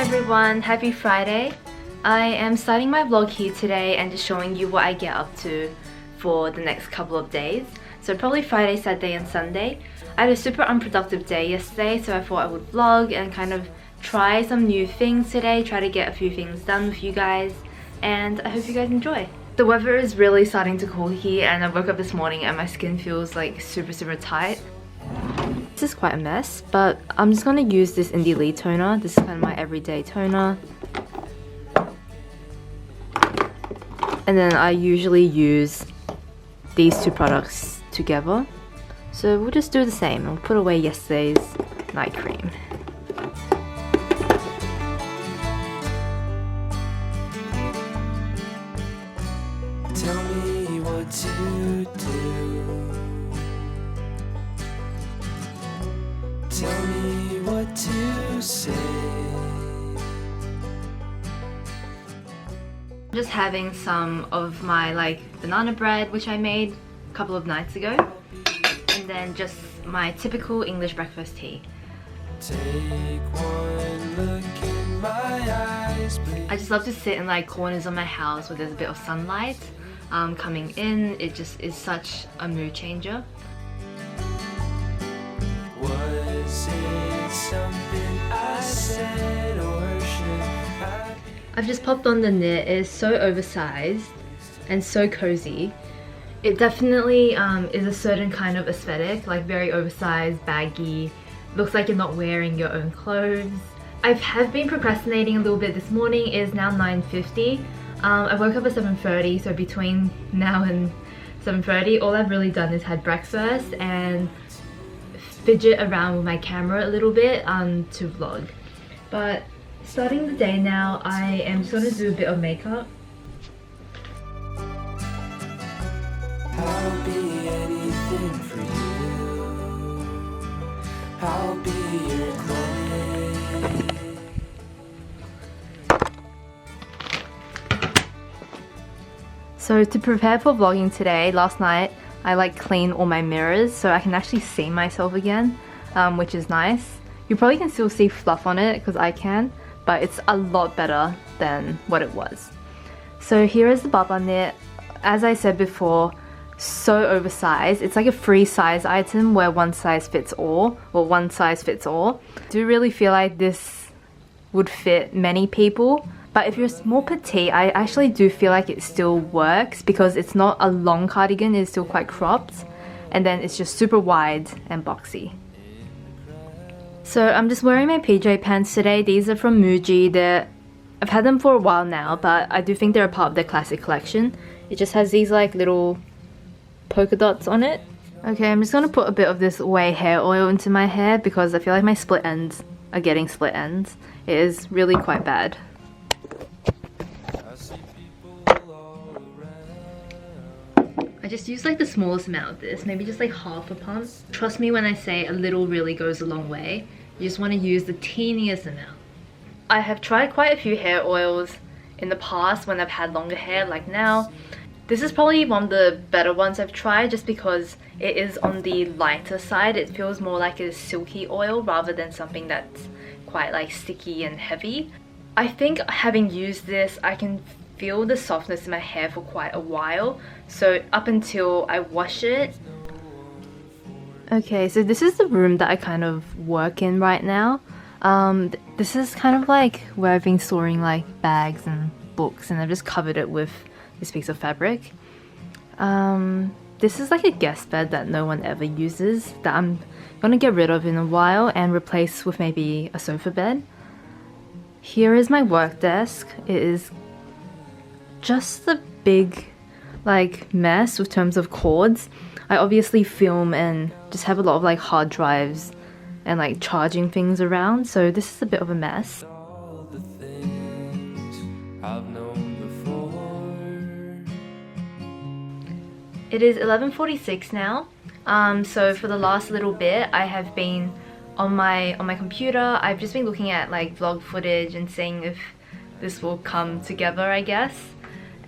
everyone, happy Friday. I am starting my vlog here today and just showing you what I get up to for the next couple of days. So probably Friday, Saturday and Sunday. I had a super unproductive day yesterday, so I thought I would vlog and kind of try some new things today, try to get a few things done with you guys, and I hope you guys enjoy. The weather is really starting to cool here and I woke up this morning and my skin feels like super tight. This is quite a mess, but I'm just going to use this Indie Lee toner. This is kind of my everyday toner. And then I usually use these two products together. So we'll just do the same. I'll put away yesterday's night cream. Tell me what to do. Tell me what to say. I'm just having some of my banana bread which I made a couple of nights ago, and then just my typical English breakfast tea. Take one look in my eyes, please. I just love to sit in corners of my house where there's a bit of sunlight coming in. It just is such a mood changer. Was it something I said, or should I be? I've just popped on the knit. It is so oversized and so cozy. It definitely is a certain kind of aesthetic, like very oversized, baggy. Looks like you're not wearing your own clothes. I have been procrastinating a little bit this morning. It is now 9:50. I woke up at 7:30, so between now and 7:30 all I've really done is had breakfast and fidget around with my camera a little bit to vlog. But starting the day now, I am just going to do a bit of makeup. I'll be anything for you. I'll be your clay. So to prepare for vlogging today, last night I cleaned all my mirrors so I can actually see myself again, which is nice. You probably can still see fluff on it because I can, but it's a lot better than what it was. So here is the baba knit. As I said before, so oversized. It's like a free size item where one size fits all, or one size fits all. I do really feel like this would fit many people, but if you're more petite, I actually do feel like it still works because it's not a long cardigan, it's still quite cropped, and then it's just super wide and boxy. So I'm just wearing my PJ pants today. These are from Muji. I've had them for a while now, but I do think they're a part of their classic collection. It just has these little polka dots on it. Okay, I'm just gonna put a bit of this Way hair oil into my hair because I feel like my split ends are getting split ends. It is really quite bad. I just use the smallest amount of this, maybe just half a pump. Trust me when I say a little really goes a long way. You just want to use the teeniest amount. I have tried quite a few hair oils in the past when I've had longer hair, like now. This is probably one of the better ones I've tried just because it is on the lighter side. It feels more like a silky oil rather than something that's quite sticky and heavy. I think having used this, I can feel the softness in my hair for quite a while, so up until I wash it. Okay, so this is the room that I kind of work in right now. This is kind of where I've been storing bags and books, and I've just covered it with this piece of fabric. This is a guest bed that no one ever uses, that I'm gonna get rid of in a while and replace with maybe a sofa bed. Here is my work desk. It is just a big mess with terms of cords. I obviously film and just have a lot of hard drives and charging things around, so this is a bit of a mess. All the things I've known before. It is 11:46 now. So for the last little bit I have been on my computer. I've just been looking at vlog footage and seeing if this will come together, I guess.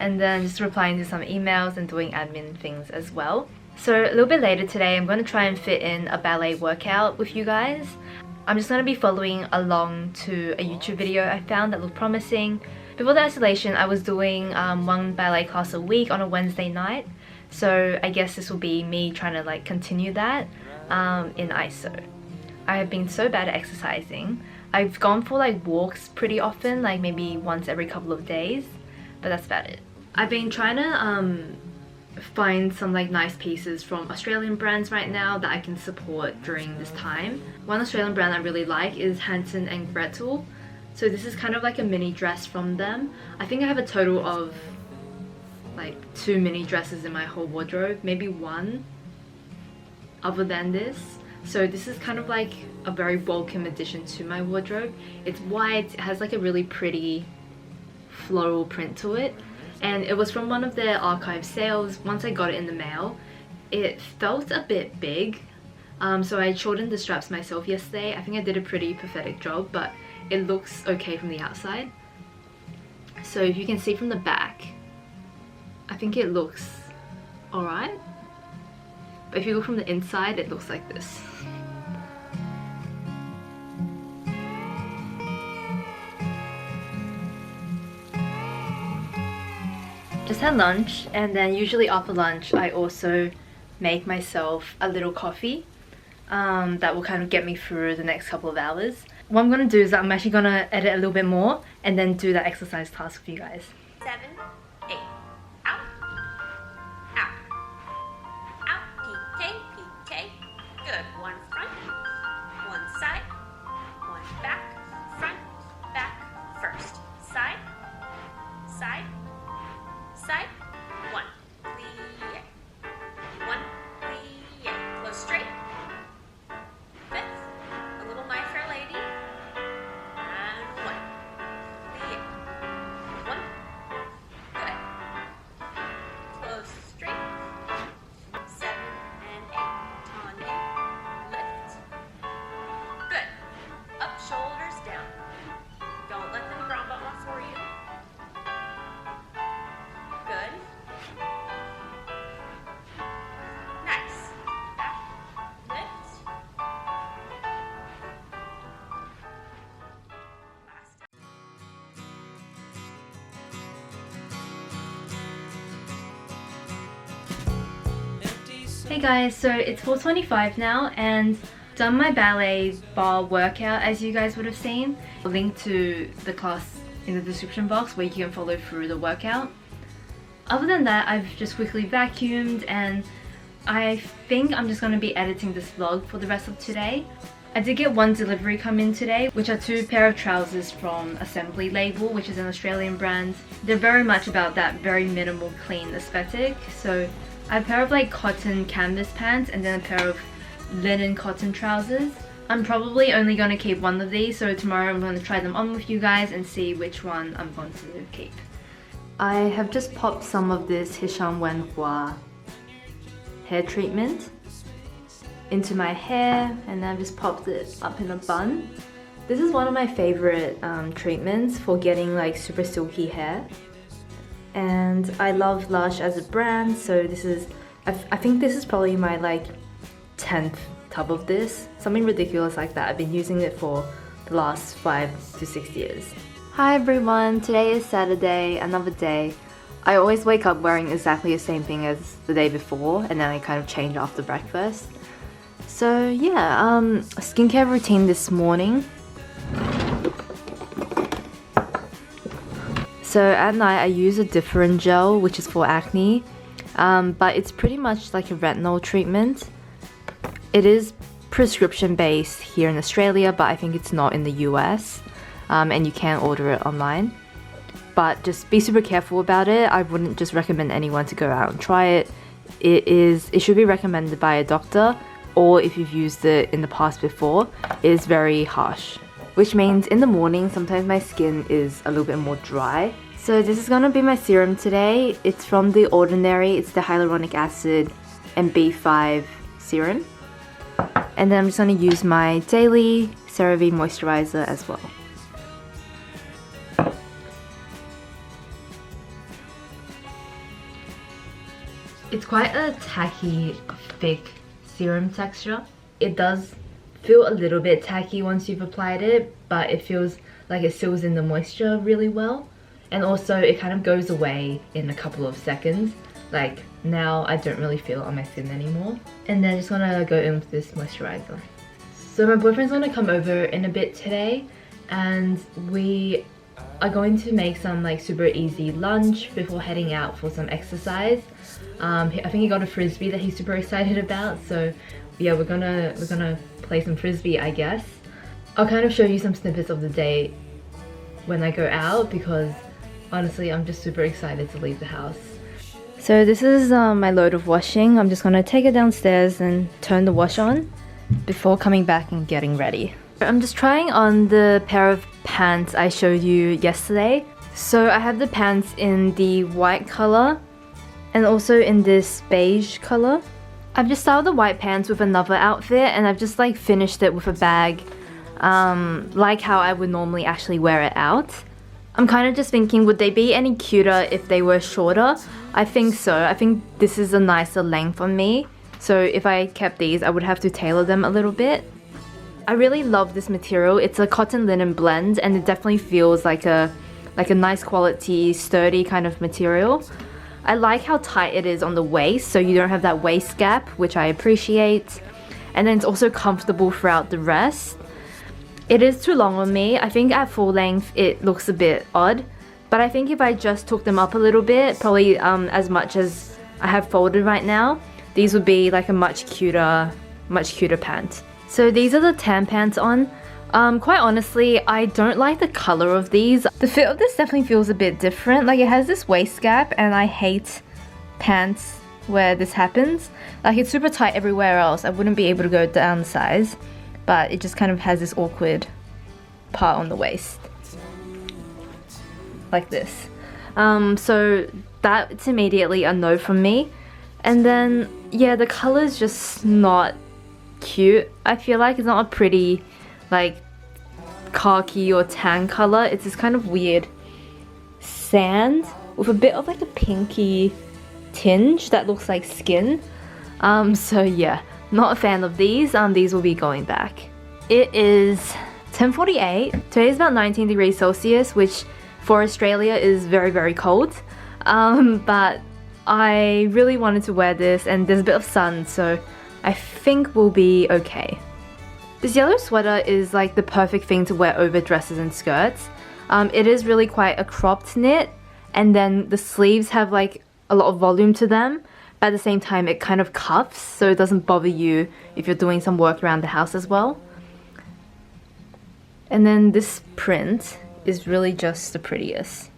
And then just replying to some emails and doing admin things as well. So a little bit later today I'm going to try and fit in a ballet workout with you guys. I'm just going to be following along to a YouTube video I found that looked promising. Before the isolation, I was doing one ballet class a week on a Wednesday night. So I guess this will be me trying to like continue that in ISO. I have been so bad at exercising. I've gone for like walks pretty often, like maybe once every couple of days, but that's about it. I've been trying to find some like nice pieces from Australian brands right now that I can support during this time. One Australian brand I really like is Hanson and Gretel. So this is kind of like a mini dress from them. I think I have a total of like 2 mini dresses in my whole wardrobe, maybe 1 other than this. So this is kind of like a very welcome addition to my wardrobe. It's white, it has like a really pretty floral print to it, and it was from one of their archive sales. Once I got it in the mail, it felt a bit big, so I shortened the straps myself yesterday. I think I did a pretty pathetic job, but it looks okay from the outside. So if you can see from the back, I think it looks alright. But if you look from the inside, it looks like this. Just had lunch, and then usually after lunch I also make myself a little coffee that will kind of get me through the next couple of hours. What I'm going to do is I'm actually going to edit a little bit more and then do that exercise task with you guys. 7, 8. Out. Out. Out. PK. PK. Good. One front. One side. One back. Front. Back. First. Side. Side. Side. 1. Plie. 1. Plie. Close straight. 5th. A little My Fair Lady. And 1. Plie. 1. Good. Close straight. 7 and 8. On you. Lift. Good. Up, shoulders down. Don't let them grumble for you. Good. Nice. Back. Lift. Last. Hey guys, so it's 4:25 now and done my ballet bar workout, as you guys would have seen. I'll link to the class in the description box where you can follow through the workout. Other than that, I've just quickly vacuumed, and I think I'm just going to be editing this vlog for the rest of today. I did get 1 delivery come in today, which are 2 pair of trousers from Assembly Label, which is an Australian brand. They're very much about that very minimal clean aesthetic. So I have a pair of like cotton canvas pants and then a pair of linen cotton trousers. I'm probably only going to keep 1 of these, so tomorrow I'm going to try them on with you guys and see which one I'm going to keep. I have just popped some of this Hisham Wenhua hair treatment into my hair, and then I've just popped it up in a bun. This is one of my favorite treatments for getting like super silky hair, and I love Lush as a brand, so this is, I think this is probably my like 10th tub of this, something ridiculous like that. I've been using it for the last 5 to 6 years. Hi everyone, today is Saturday, another day. I always wake up wearing exactly the same thing as the day before, and then I kind of change after breakfast. So yeah, skincare routine this morning. So at night I use a Differin gel, which is for acne, but it's pretty much like a retinol treatment. It is prescription based here in Australia, but I think it's not in the US, and you can order it online. But just be super careful about it. I wouldn't just recommend anyone to go out and try it. It should be recommended by a doctor, or if you've used it in the past before, it is very harsh. Which means in the morning, sometimes my skin is a little bit more dry. So this is gonna be my serum today. It's from The Ordinary. It's the hyaluronic acid and B5 serum. And then I'm just gonna use my daily CeraVe moisturizer as well. It's quite a tacky, thick serum texture. It does feel a little bit tacky once you've applied it, but it feels like it seals in the moisture really well. And also it kind of goes away in a couple of seconds. Like now I don't really feel it on my skin anymore. And then I just want to go in with this moisturizer. So my boyfriend's going to come over in a bit today, and we are going to make some like super easy lunch before heading out for some exercise. I think he got a frisbee that he's super excited about, so yeah, we're gonna play some frisbee, I guess. I'll kind of show you some snippets of the day when I go out, because honestly I'm just super excited to leave the house. So this is my load of washing. I'm just gonna take it downstairs and turn the wash on before coming back and getting ready. I'm just trying on the pair of pants I showed you yesterday. So I have the pants in the white color and also in this beige color. I've just styled the white pants with another outfit, and I've just like finished it with a bag, like how I would normally actually wear it out. I'm kind of just thinking, would they be any cuter if they were shorter? I think so. I think this is a nicer length on me. So if I kept these, I would have to tailor them a little bit. I really love this material. It's a cotton linen blend, and it definitely feels like a nice quality, sturdy kind of material. I like how tight it is on the waist, so you don't have that waist gap, which I appreciate. And then it's also comfortable throughout the rest. It is too long on me. I think at full length it looks a bit odd, but I think if I just took them up a little bit, probably as much as I have folded right now, these would be like a much cuter pant. So these are the tan pants on. Quite honestly, I don't like the color of these. The fit of this definitely feels a bit different. Like it has this waist gap, and I hate pants where this happens. Like it's super tight everywhere else. I wouldn't be able to go down the size, but it just kind of has this awkward part on the waist. Like this. So that's immediately a no from me. And then, yeah, the color's just not cute. I feel like it's not a pretty, like, khaki or tan color. It's this kind of weird sand with a bit of like a pinky tinge that looks like skin. So yeah, not a fan of these. These will be going back. It is 10:48. Today is about 19 degrees Celsius, which for Australia is very, very cold. But I really wanted to wear this, and there's a bit of sun, so I think we'll be okay. This yellow sweater is like the perfect thing to wear over dresses and skirts. It is really quite a cropped knit, and then the sleeves have like a lot of volume to them, but at the same time it kind of cuffs, so it doesn't bother you if you're doing some work around the house as well. And then this print is really just the prettiest.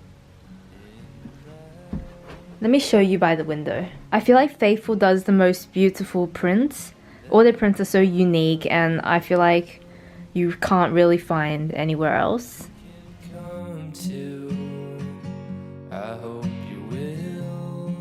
Let me show you by the window. I feel like Faithful does the most beautiful prints. All their prints are so unique, and I feel like you can't really find anywhere else. Come to, I hope you will.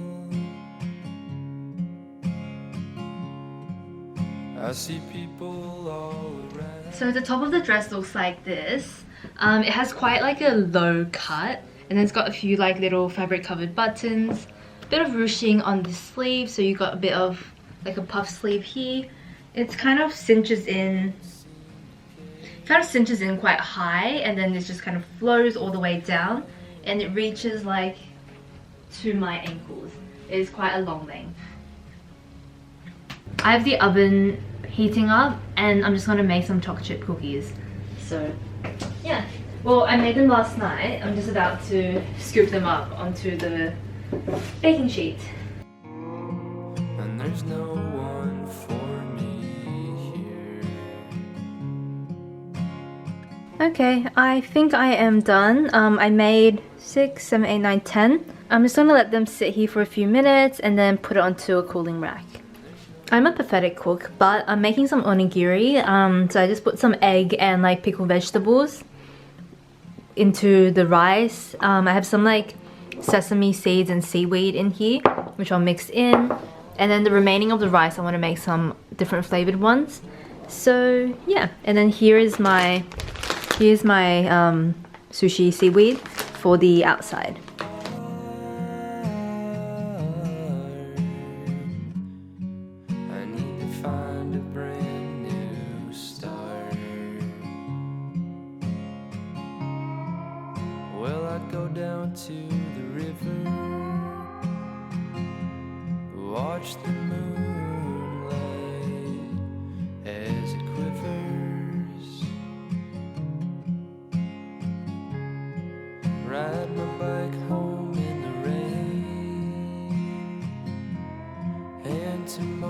I see people all around. So the top of the dress looks like this. It has quite like a low cut, and then it's got a few like little fabric covered buttons, a bit of ruching on the sleeve, so you got a bit of like a puff sleeve here. It's kind of cinches in quite high, and then it just kind of flows all the way down, and it reaches like to my ankles. It is quite a long length. I have the oven heating up, and I'm just gonna make some chocolate chip cookies. So yeah, well, I made them last night. I'm just about to scoop them up onto the baking sheet. And there's no one for me here. Okay, I think I am done. I made 6, 7, 8, 9, 10. I'm just gonna let them sit here for a few minutes and then put it onto a cooling rack. I'm a pathetic cook, but I'm making some onigiri. So I just put some egg and like pickled vegetables into the rice. I have some like sesame seeds and seaweed in here, which I'll mix in. And then the remaining of the rice, I want to make some different flavored ones. So yeah, and then here's my sushi seaweed for the outside. I need to find a brand new start.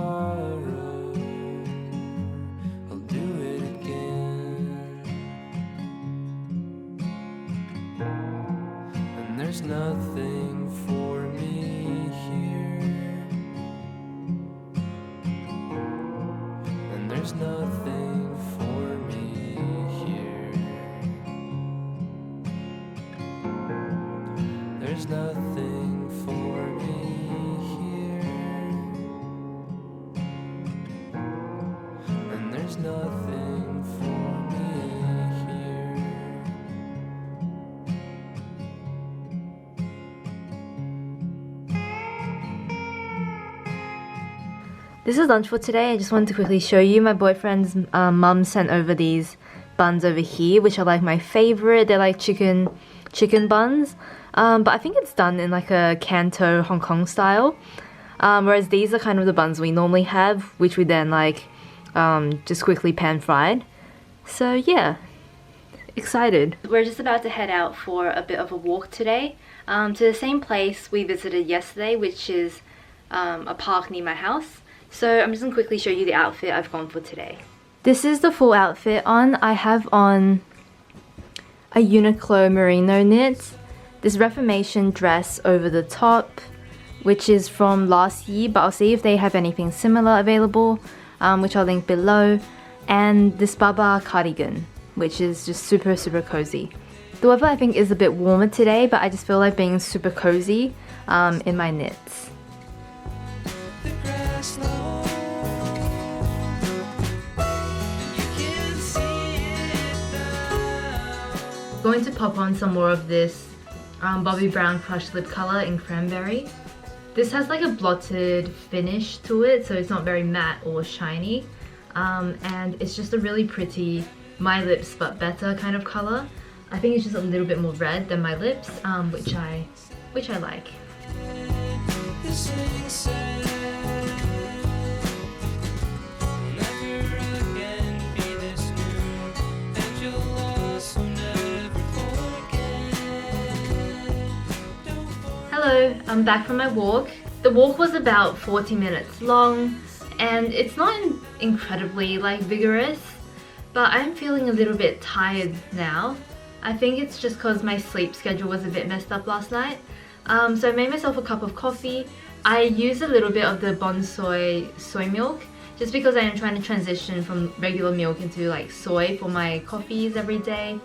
tomorrow I'll do it again. And there's nothing for me here, and there's nothing for me here. There's nothing for me here, and there's nothing for me here. This is lunch for today. I just wanted to quickly show you. My boyfriend's mum sent over these buns over here, which are like my favorite. They're like chicken buns, but I think it's done in like a Canto Hong Kong style, whereas these are kind of the buns we normally have, which we then like just quickly pan fried. So yeah, excited. We're just about to head out for a bit of a walk today, to the same place we visited yesterday, which is a park near my house. So I'm just gonna quickly show you the outfit I've gone for today. This is the full outfit on. I have on a Uniqlo merino knit, this Reformation dress over the top, which is from last year, but I'll see if they have anything similar available, which I'll link below, and this Baba cardigan, which is just super cozy. The weather I think is a bit warmer today, but I just feel like being super cozy in my knits. The grass low, and you can see it now. Going to pop on some more of this Bobbi Brown crushed lip color in cranberry. This has like a blotted finish to it, so it's not very matte or shiny, and it's just a really pretty my lips but better kind of color. I think it's just a little bit more red than my lips, which I like. This thing said, never again be this new, and you'll also never forget. Don't forget. Hello, I'm back from my walk. The walk was about 40 minutes long, and it's not incredibly like vigorous, but I'm feeling a little bit tired now. I think it's just because my sleep schedule was a bit messed up last night. So I made myself a cup of coffee. I used a little bit of the Bonsoy soy milk, just because I am trying to transition from regular milk into like soy for my coffees every day.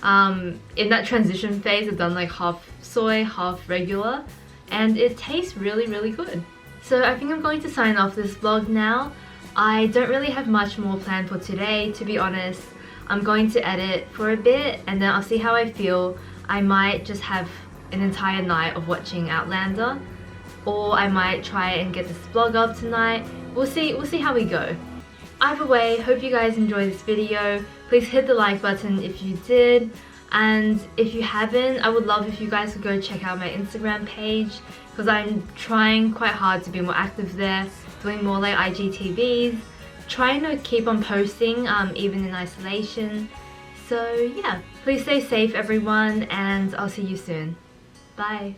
In that transition phase, I've done like half soy, half regular, and it tastes really good. So I think I'm going to sign off this vlog now. I don't really have much more planned for today, to be honest. I'm going to edit for a bit and then I'll see how I feel. I might just have an entire night of watching Outlander, or I might try and get this vlog up tonight. We'll see how we go. Either way, hope you guys enjoyed this video. Please hit the like button if you did, and if you haven't, I would love if you guys could go check out my Instagram page, because I'm trying quite hard to be more active there, doing more like IGTVs, trying to keep on posting even in isolation. So yeah, please stay safe everyone, and I'll see you soon. Bye.